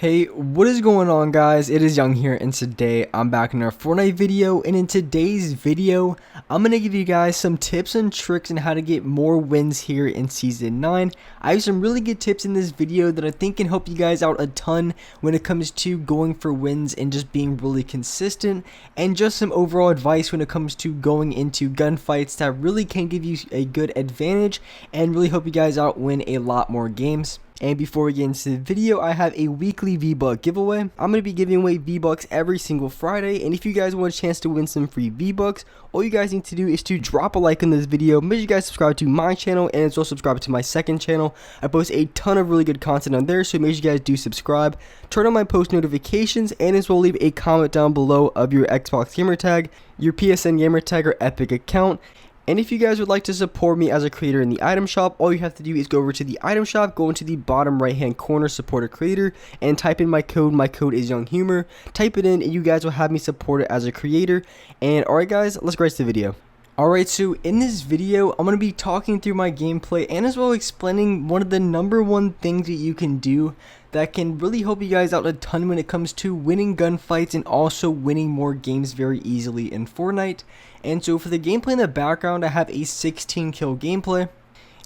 Hey, what is going on, guys? It is Young here, and today I'm back in our Fortnite video. And in today's video, I'm gonna give you guys some tips and tricks on how to get more wins here in season 9. I have some really good tips in this video that I think can help you guys out a ton when it comes to going for wins and just being really consistent, and just some overall advice when it comes to going into gunfights that really can give you a good advantage and really help you guys out win a lot more games. And before we get into the video, I have a weekly V-Buck giveaway. I'm going to be giving away V-Bucks every single Friday, and if you guys want a chance to win some free V-Bucks, all you guys need to do is to drop a like on this video. Make sure you guys subscribe to my channel and as well subscribe to my second channel. I post a ton of really good content on there, so make sure you guys do subscribe. Turn on my post notifications, and as well leave a comment down below of your Xbox gamer tag, your PSN gamer tag, or Epic account. And if you guys would like to support me as a creator in the item shop, all you have to do is go over to the item shop, go into the bottom right hand corner, support a creator, and type in my code. My code is Young Humor. Type it in and you guys will have me support it as a creator. And alright guys, let's get right to the video. Alright, so in this video, I'm going to be talking through my gameplay and as well explaining one of the #1 things that you can do that can really help you guys out a ton when it comes to winning gunfights and also winning more games very easily in Fortnite. And so for the gameplay in the background, I have a 16 kill gameplay.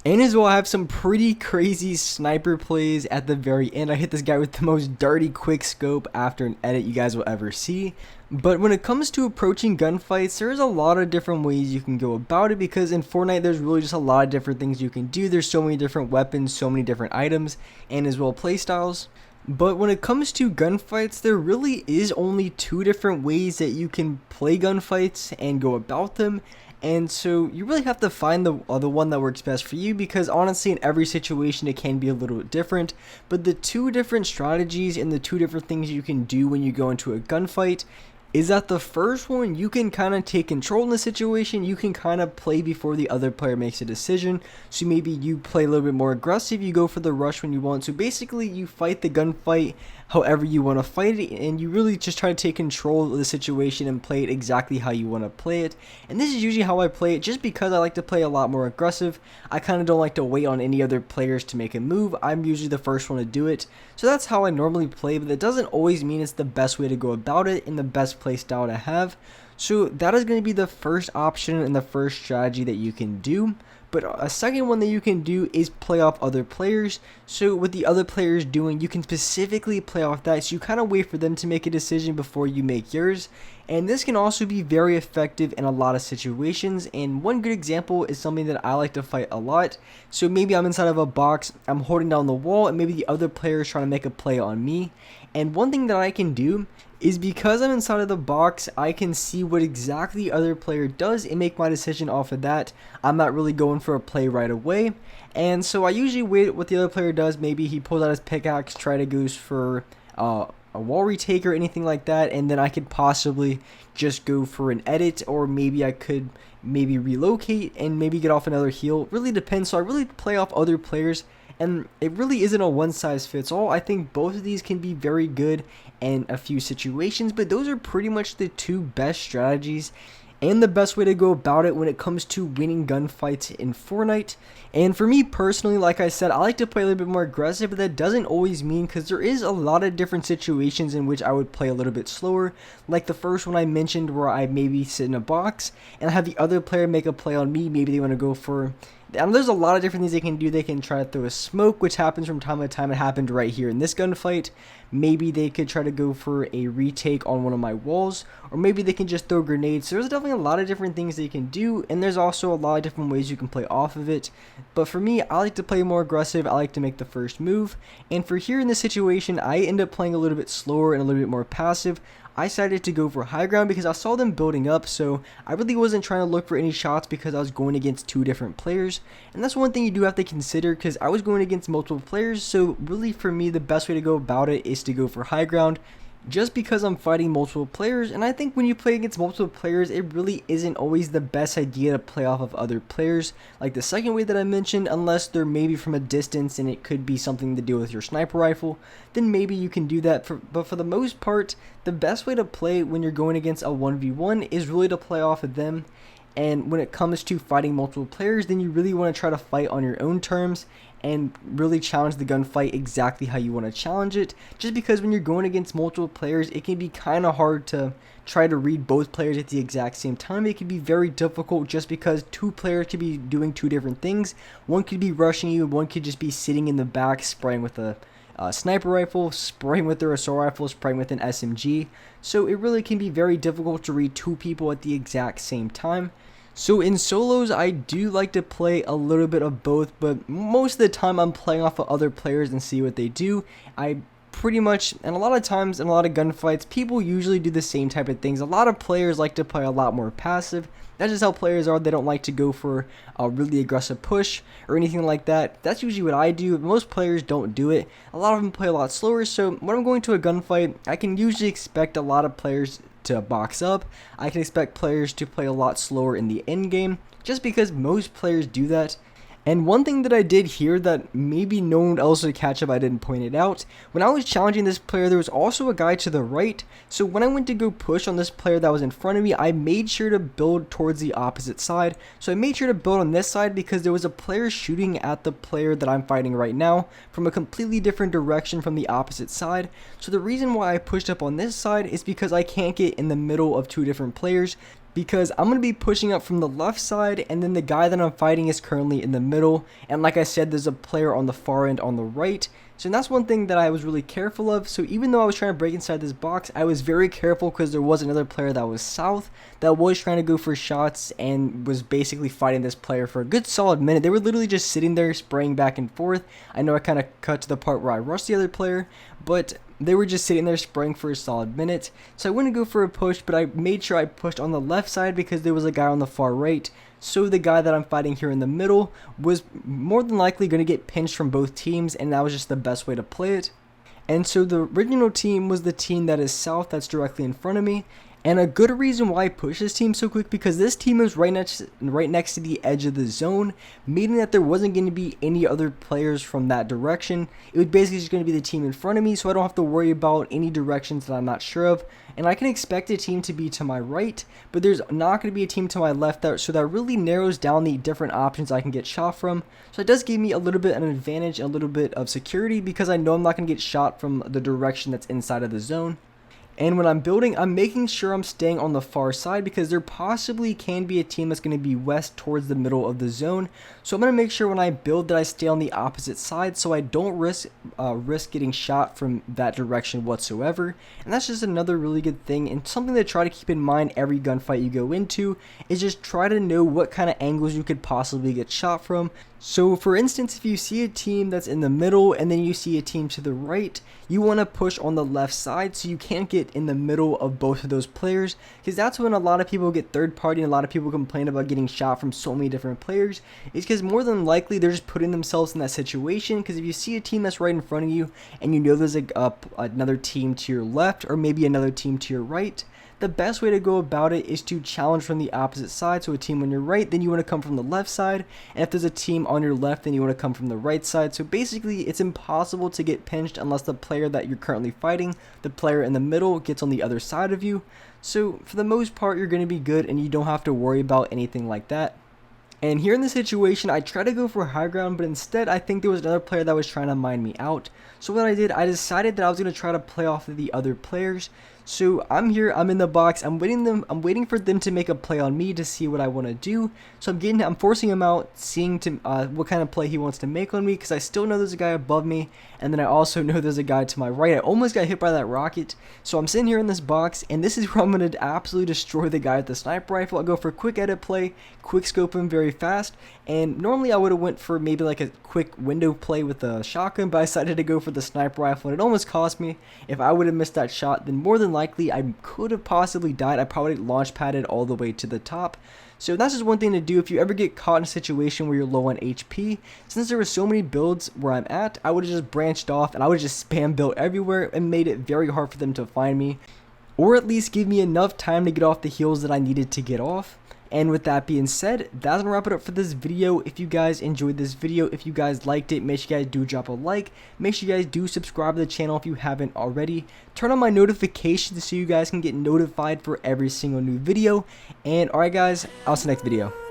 And as well, I have some pretty crazy sniper plays at the very end. I hit this guy with the most dirty quick scope after an edit you guys will ever see. But when it comes to approaching gunfights, there's a lot of different ways you can go about it, because in Fortnite there's really just a lot of different things you can do. There's so many different weapons, so many different items, and as well playstyles. But when it comes to gunfights, there really is only 2 different ways that you can play gunfights and go about them. And so you really have to find the one that works best for you, because honestly in every situation it can be a little bit different. But the 2 different strategies and the 2 different things you can do when you go into a gunfight is that the first one, you can kind of take control in the situation. You can kind of play before the other player makes a decision. So maybe you play a little bit more aggressive, you go for the rush when you want. So basically you fight the gunfight however you want to fight it, and you really just try to take control of the situation and play it exactly how you want to play it. And this is usually how I play it, just because I like to play a lot more aggressive. I kind of don't like to wait on any other players to make a move. I'm usually the first one to do it. So that's how I normally play, but that doesn't always mean it's the best way to go about it and the best play style to have. So that is going to be the first option and the first strategy that you can do. But a second one that you can do is play off other players. So what the other players doing, you can specifically play off that. So you kind of wait for them to make a decision before you make yours. And this can also be very effective in a lot of situations. And one good example is something that I like to fight a lot. So maybe I'm inside of a box, I'm holding down the wall, and maybe the other player is trying to make a play on me. And one thing that I can do is, because I'm inside of the box, I can see what exactly the other player does and make my decision off of that. I'm not really going for a play right away. And so I usually wait what the other player does. Maybe he pulls out his pickaxe, try to go for a wall retake or anything like that, and then I could possibly just go for an edit, or maybe I could relocate and maybe get off another heal. Really depends. So I really play off other players, and it really isn't a one size fits all. I think both of these can be very good in a few situations, but those are pretty much the 2 best strategies and the best way to go about it when it comes to winning gunfights in Fortnite. And for me personally, like I said, I like to play a little bit more aggressive, but that doesn't always mean, because there is a lot of different situations in which I would play a little bit slower. Like the first one I mentioned, where I maybe sit in a box and have the other player make a play on me. Maybe they want to go for... And there's a lot of different things they can do. They can try to throw a smoke, which happens from time to time. It happened right here in this gunfight. Maybe they could try to go for a retake on one of my walls, or maybe they can just throw grenades. So there's definitely a lot of different things they can do, and there's also a lot of different ways you can play off of it. But for me, I like to play more aggressive. I like to make the first move. And for here in this situation, I end up playing a little bit slower and a little bit more passive. I decided to go for high ground because I saw them building up, so I really wasn't trying to look for any shots because I was going against 2 different players. And that's one thing you do have to consider, because I was going against multiple players. So really for me, the best way to go about it is to go for high ground, just because I'm fighting multiple players. And I think when you play against multiple players, it really isn't always the best idea to play off of other players, like the second way that I mentioned, unless they're maybe from a distance and it could be something to do with your sniper rifle. Then maybe you can do that. But for the most part, the best way to play when you're going against a 1v1 is really to play off of them. And when it comes to fighting multiple players, then you really want to try to fight on your own terms and really challenge the gunfight exactly how you want to challenge it. Just because when you're going against multiple players, it can be kind of hard to try to read both players at the exact same time. It can be very difficult just because two players could be doing two different things. One could be rushing you, one could just be sitting in the back spraying with a sniper rifle, spraying with their assault rifle, spraying with an SMG. So it really can be very difficult to read two people at the exact same time. So in solos, I do like to play a little bit of both, but most of the time I'm playing off of other players and see what they do. I pretty much, and a lot of times in a lot of gunfights, people usually do the same type of things. A lot of players like to play a lot more passive. That's just how players are. They don't like to go for a really aggressive push or anything like that. That's usually what I do. Most players don't do it. A lot of them play a lot slower. So when I'm going to a gunfight, I can usually expect a lot of players to box up. I can expect players to play a lot slower in the end game, just because most players do that. And one thing that I did here that maybe no one else would catch if I didn't point it out, when I was challenging this player, there was also a guy to the right. So when I went to go push on this player that was in front of me, I made sure to build towards the opposite side. So I made sure to build on this side because there was a player shooting at the player that I'm fighting right now from a completely different direction from the opposite side. So the reason why I pushed up on this side is because I can't get in the middle of two different players, because I'm going to be pushing up from the left side, and then the guy that I'm fighting is currently in the middle, and like I said, there's a player on the far end on the right. So that's one thing that I was really careful of. So even though I was trying to break inside this box, I was very careful because there was another player that was south that was trying to go for shots and was basically fighting this player for a good solid minute. They were literally just sitting there spraying back and forth. I know I kind of cut to the part where I rushed the other player, but they were just sitting there spraying for a solid minute. So I wouldn't go for a push, but I made sure I pushed on the left side because there was a guy on the far right. So the guy that I'm fighting here in the middle was more than likely going to get pinched from both teams, and that was just the best way to play it. And so the original team was the team that is south, that's directly in front of me. And a good reason why I push this team so quick, because this team is right next to the edge of the zone, meaning that there wasn't going to be any other players from that direction. It was basically just going to be the team in front of me, so I don't have to worry about any directions that I'm not sure of. And I can expect a team to be to my right, but there's not going to be a team to my left, so that really narrows down the different options I can get shot from. So it does give me a little bit of an advantage, a little bit of security, because I know I'm not going to get shot from the direction that's inside of the zone. And when I'm building, I'm making sure I'm staying on the far side because there possibly can be a team that's going to be west towards the middle of the zone. So I'm going to make sure when I build that I stay on the opposite side so I don't risk getting shot from that direction whatsoever. And that's just another really good thing, and something to try to keep in mind every gunfight you go into is just try to know what kind of angles you could possibly get shot from. So for instance, if you see a team that's in the middle and then you see a team to the right, you want to push on the left side so you can't get in the middle of both of those players, because that's when a lot of people get third party and a lot of people complain about getting shot from so many different players. It's because more than likely they're just putting themselves in that situation, because if you see a team that's right in front of you and you know there's another team to your left or maybe another team to your right, the best way to go about it is to challenge from the opposite side. So a team on your right, then you want to come from the left side, and if there's a team on your left, then you want to come from the right side. So basically it's impossible to get pinched unless the player that you're currently fighting, the player in the middle, gets on the other side of you. So for the most part you're going to be good and you don't have to worry about anything like that. And here in this situation, I tried to go for high ground, but instead I think there was another player that was trying to mine me out. So what I did, I decided that I was going to try to play off of the other players. So I'm here, I'm in the box, I'm waiting for them to make a play on me to see what I want to do. So I'm forcing him out, seeing what kind of play he wants to make on me, because I still know there's a guy above me, and then I also know there's a guy to my right. I almost got hit by that rocket. So I'm sitting here in this box, and this is where I'm going to absolutely destroy the guy with the sniper rifle. I'll go for a quick edit play, quick scope him very fast, and normally I would have went for maybe like a quick window play with the shotgun, but I decided to go for the sniper rifle, and it almost cost me. If I would have missed that shot, then more than likely I could have possibly died. I probably launch padded all the way to the top. So that's just one thing to do if you ever get caught in a situation where you're low on HP. Since there were so many builds where I'm at, I would have just branched off and I would have just spam built everywhere and made it very hard for them to find me, or at least give me enough time to get off the heals that I needed to get off. And with that being said, that's gonna wrap it up for this video. If you guys enjoyed this video, if you guys liked it, make sure you guys do drop a like. Make sure you guys do subscribe to the channel if you haven't already. Turn on my notifications so you guys can get notified for every single new video. And alright guys, I'll see you next video.